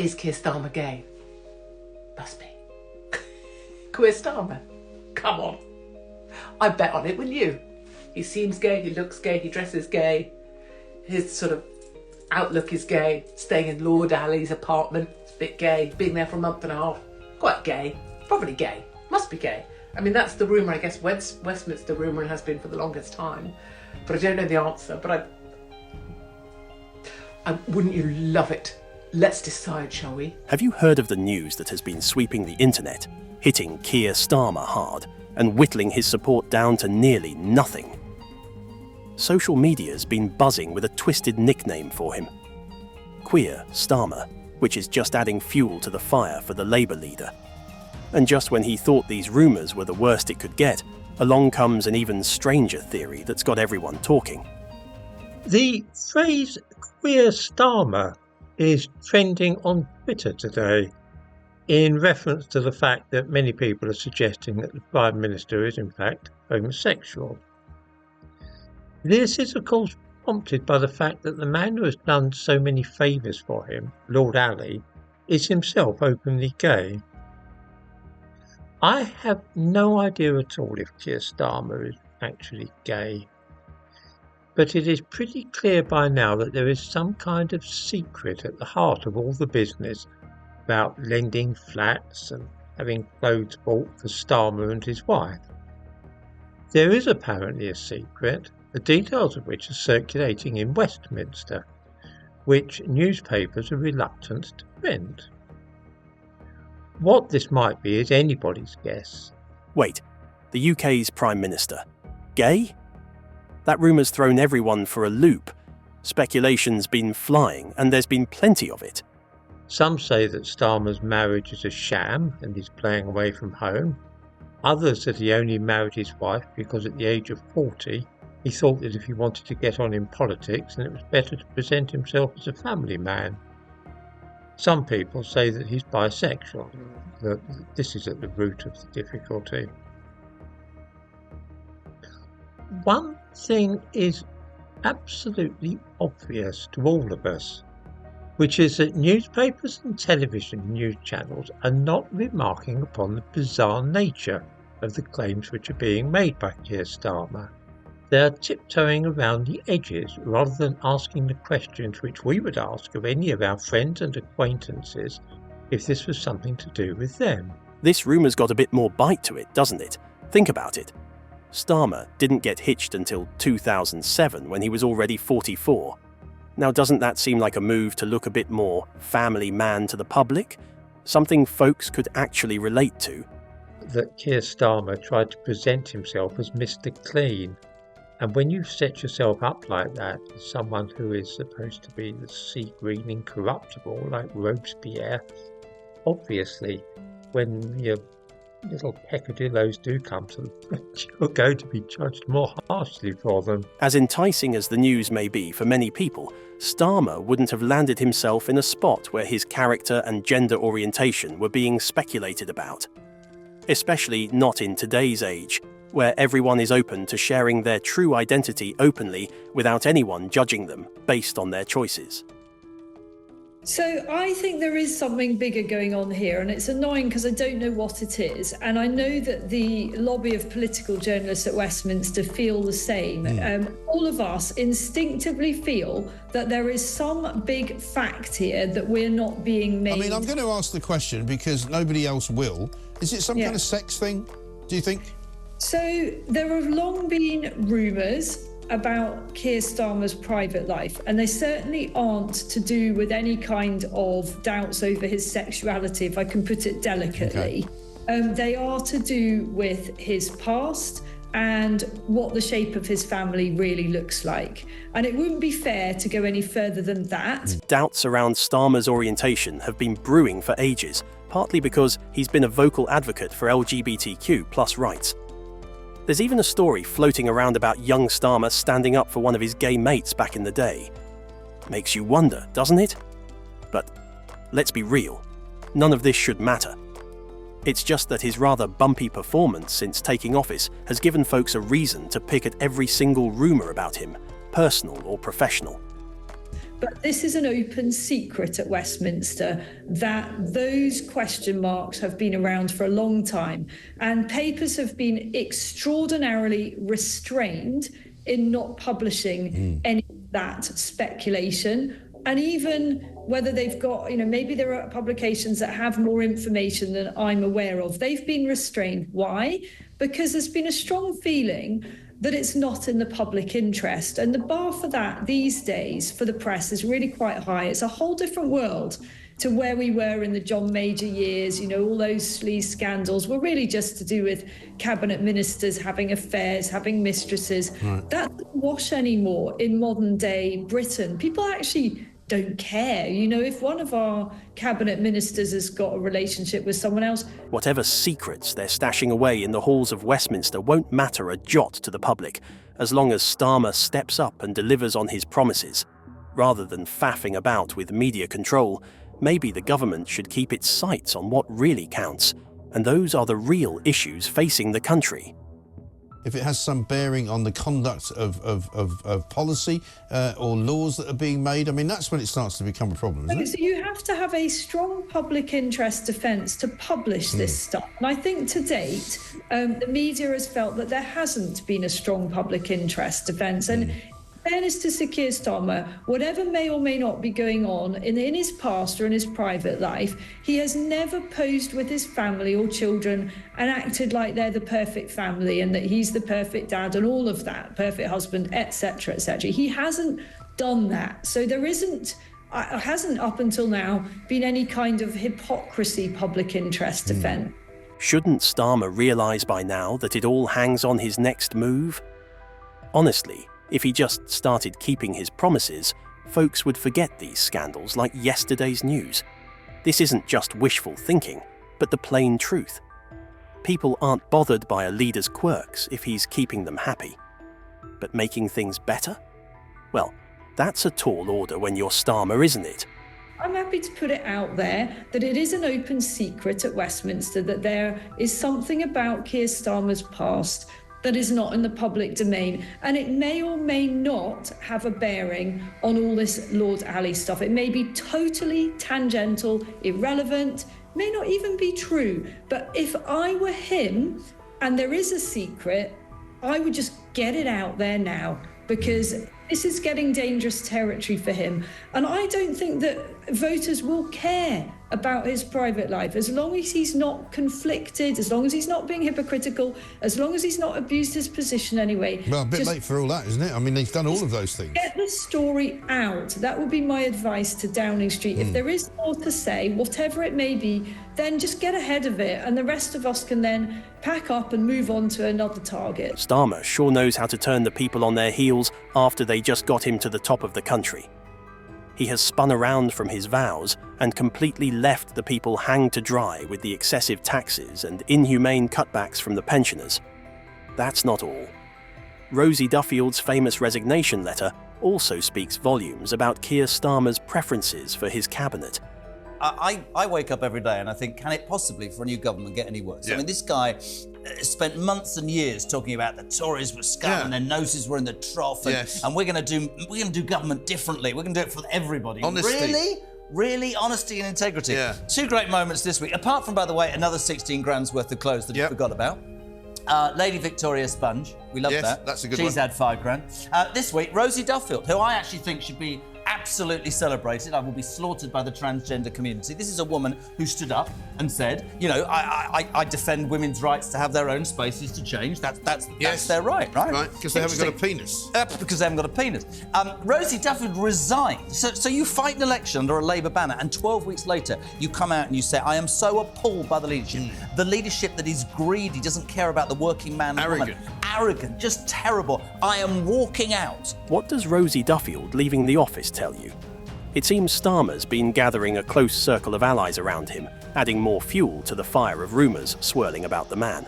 Is Keir Starmer gay? Must be. Keir Starmer? Come on. I bet on it, wouldn't you? He seems gay, he looks gay, he dresses gay. His sort of outlook is gay. Staying in Lord Alley's apartment, it's a bit gay. Being there for a month and a half, quite gay. Probably gay. Must be gay. I mean, that's the rumour, I guess, Westminster rumour has been for the longest time. But I don't know the answer. But wouldn't you love it? Let's decide, shall we? Have you heard of the news that has been sweeping the internet, hitting Keir Starmer hard and whittling his support down to nearly nothing? Social media's been buzzing with a twisted nickname for him, Keir Starmer, which is just adding fuel to the fire for the Labour leader. And just when he thought these rumours were the worst it could get, along comes an even stranger theory that's got everyone talking. The phrase Keir Starmer is trending on Twitter today in reference to the fact that many people are suggesting that the Prime Minister is in fact homosexual. This is of course prompted by the fact that the man who has done so many favours for him, Lord Alley, is himself openly gay. I have no idea at all if Keir Starmer is actually gay, but it is pretty clear by now that there is some kind of secret at the heart of all the business about lending flats and having clothes bought for Starmer and his wife. There is apparently a secret, the details of which are circulating in Westminster, which newspapers are reluctant to print. What this might be is anybody's guess. Wait, the UK's Prime Minister. Gay? That rumour's thrown everyone for a loop. Speculation's been flying, and there's been plenty of it. Some say that Starmer's marriage is a sham and he's playing away from home. Others that he only married his wife because at the age of 40 he thought that if he wanted to get on in politics then it was better to present himself as a family man. Some people say that he's bisexual. That this is at the root of the difficulty. One thing is absolutely obvious to all of us, which is that newspapers and television news channels are not remarking upon the bizarre nature of the claims which are being made by Keir Starmer. They are tiptoeing around the edges rather than asking the questions which we would ask of any of our friends and acquaintances if this was something to do with them. This rumour's got a bit more bite to it, doesn't it? Think about it. Starmer didn't get hitched until 2007 when he was already 44. Now doesn't that seem like a move to look a bit more family man to the public? Something folks could actually relate to? That Keir Starmer tried to present himself as Mr. Clean. And when you set yourself up like that as someone who is supposed to be the sea green incorruptible like Robespierre, obviously when your little peccadilloes do come to the front, you're going to be judged more harshly for them. As enticing as the news may be for many people, Starmer wouldn't have landed himself in a spot where his character and gender orientation were being speculated about. Especially not in today's age, where everyone is open to sharing their true identity openly without anyone judging them based on their choices. So I think there is something bigger going on here, and it's annoying because I don't know what it is. And I know that the lobby of political journalists at Westminster feel the same. All of us instinctively feel that there is some big fact here that we're not being made. I mean, I'm going to ask the question because nobody else will. Is it some kind of sex thing, do you think? So there have long been rumours about Keir Starmer's private life, and they certainly aren't to do with any kind of doubts over his sexuality, if I can put it delicately. Okay. They are to do with his past and what the shape of his family really looks like. And it wouldn't be fair to go any further than that. Doubts around Starmer's orientation have been brewing for ages, partly because he's been a vocal advocate for LGBTQ+ rights. There's even a story floating around about young Starmer standing up for one of his gay mates back in the day. Makes you wonder, doesn't it? But let's be real, none of this should matter. It's just that his rather bumpy performance since taking office has given folks a reason to pick at every single rumour about him, personal or professional. But this is an open secret at Westminster that those question marks have been around for a long time, and papers have been extraordinarily restrained in not publishing any of that speculation. And even whether they've got, maybe there are publications that have more information than I'm aware of, they've been restrained. Why? Because there's been a strong feeling that it's not in the public interest. And the bar for that these days for the press is really quite high. It's a whole different world to where we were in the John Major years. All those sleaze scandals were really just to do with cabinet ministers having affairs, having mistresses. Right. That doesn't wash anymore in modern day Britain. People actually don't care. If one of our cabinet ministers has got a relationship with someone else. Whatever secrets they're stashing away in the halls of Westminster won't matter a jot to the public, as long as Starmer steps up and delivers on his promises. Rather than faffing about with media control, maybe the government should keep its sights on what really counts, and those are the real issues facing the country. If it has some bearing on the conduct of policy or laws that are being made, that's when it starts to become a problem, isn't it? So you have to have a strong public interest defence to publish this stuff. And I think to date, the media has felt that there hasn't been a strong public interest defence. And in fairness to Sir Keir Starmer, whatever may or may not be going on in his past or in his private life, he has never posed with his family or children and acted like they're the perfect family and that he's the perfect dad and all of that, perfect husband, etc., etc. He hasn't done that. So there hasn't up until now been any kind of hypocrisy public interest defence. Shouldn't Starmer realise by now that it all hangs on his next move? Honestly, if he just started keeping his promises, folks would forget these scandals like yesterday's news. This isn't just wishful thinking, but the plain truth. People aren't bothered by a leader's quirks if he's keeping them happy. But making things better? Well, that's a tall order when you're Starmer, isn't it? I'm happy to put it out there that it is an open secret at Westminster that there is something about Keir Starmer's past that is not in the public domain, and it may or may not have a bearing on all this Lord Ali stuff. It may be totally tangential, irrelevant, may not even be true. But if I were him and there is a secret, I would just get it out there now, because this is getting dangerous territory for him. And I don't think that voters will care about his private life, as long as he's not conflicted, as long as he's not being hypocritical, as long as he's not abused his position anyway. Well, a bit late for all that, isn't it? He's done all of those things. Get the story out. That would be my advice to Downing Street. If there is more to say, whatever it may be, then just get ahead of it, and the rest of us can then pack up and move on to another target. Starmer sure knows how to turn the people on their heels after they just got him to the top of the country. He has spun around from his vows and completely left the people hanged to dry with the excessive taxes and inhumane cutbacks from the pensioners. That's not all. Rosie Duffield's famous resignation letter also speaks volumes about Keir Starmer's preferences for his cabinet. I wake up every day and I think, can it possibly, for a new government, get any worse? Yeah. This guy spent months and years talking about the Tories were scum and their noses were in the trough, and we're going to do government differently. We're going to do it for everybody. Honesty. Really, honesty and integrity. Yeah. Two great moments this week. Apart from, by the way, another 16 grand's worth of clothes that you forgot about. Lady Victoria Sponge, we love that. Yes, that's a good one. She's had 5 grand. This week, Rosie Duffield, who I actually think should be absolutely celebrated. I will be slaughtered by the transgender community. This is a woman who stood up and said, I defend women's rights to have their own spaces to change. That's their right? Right, because they haven't got a penis. Because they haven't got a penis. Rosie Duffield resigned. So you fight an election under a Labour banner, and 12 weeks later, you come out and you say, I am so appalled by the leadership. The leadership that is greedy, doesn't care about the working man and woman. Arrogant, just terrible. I am walking out. What does Rosie Duffield leaving the office tell you? It seems Starmer's been gathering a close circle of allies around him, adding more fuel to the fire of rumours swirling about the man.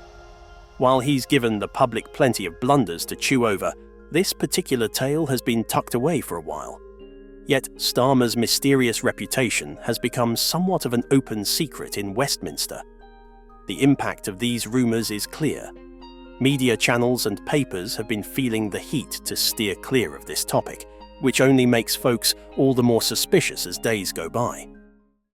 While he's given the public plenty of blunders to chew over, this particular tale has been tucked away for a while. Yet Starmer's mysterious reputation has become somewhat of an open secret in Westminster. The impact of these rumours is clear. Media channels and papers have been feeling the heat to steer clear of this topic, which only makes folks all the more suspicious as days go by.